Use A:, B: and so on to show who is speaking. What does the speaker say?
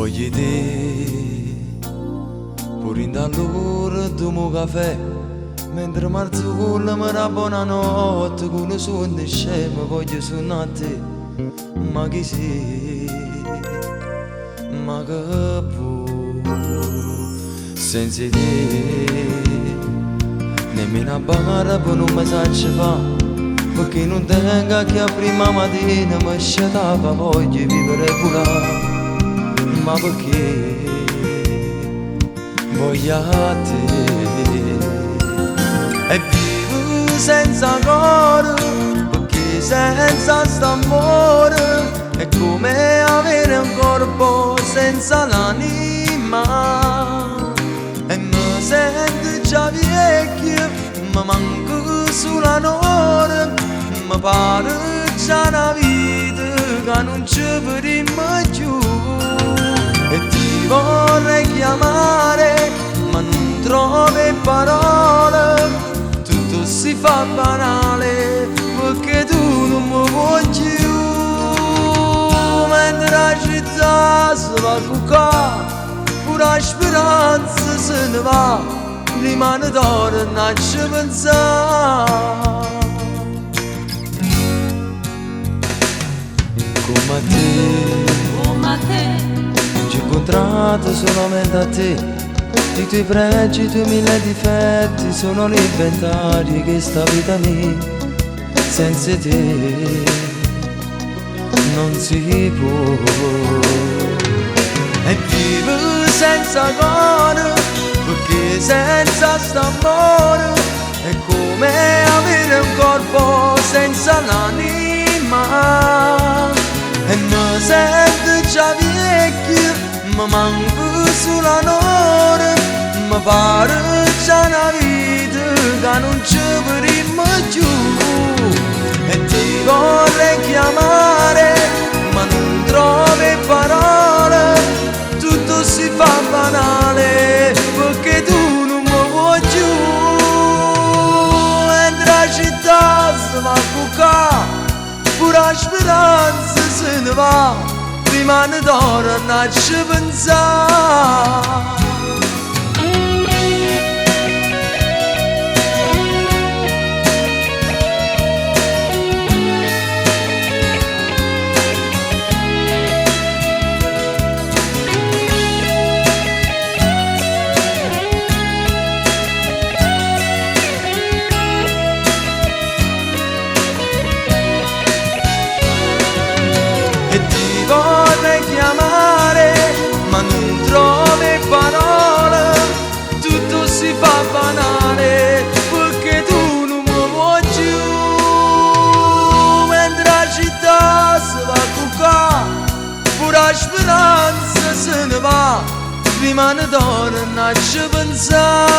A: Voglio te, pure in dall'ora domo caffè, mentre Marzullo mi dà buonanotte, con un sonno scemo voglio suonare a te. Ma chi sei? Ma che vuoi? Senza te, nemmeno a bar per non mi saggio fa, perché non tengo che a prima mattina mi sciatava voglio vivere pure. Ma perché voglio a te e vivo senza cuore, perché senza st'amore è come avere un corpo senza l'anima. E mi sento già vecchio, mi manca solo l'amore, mi pare già una vita che non ci vedremo più. E ti vorrei chiamare, ma non trovo parole, tutto si fa banale, perché tu non mi vuoi più. Mentre la città si va a cuccare, pure la speranza se ne va, rimane d'oro non ci pensare. Come a te ci ho incontrato solamente a te, i tuoi pregi, i tuoi mille difetti sono l'inventario che sta vita mia senza te non si può. E vivo senza cuore, perché senza st'amore è come avere un corpo senza l'anima. E mi sento già vecchio, mi manca solo l'amore, mi pare già una vita che non ci vedremo più. E ti vorrei chiamare, ma non trovo parole, tutto si fa banale, perché tu non mi vuoi più. Mentre la città si va a cuccare, pure la speranza se ne va, rimane d'oro non ci pensare. Vorrei chiamare, ma non trovo parole, tutto si fa banale, perché tu non mi vuoi più. Mentre la città si va a cuccare, pure la speranza se ne va, rimane d'oro non ci pensare.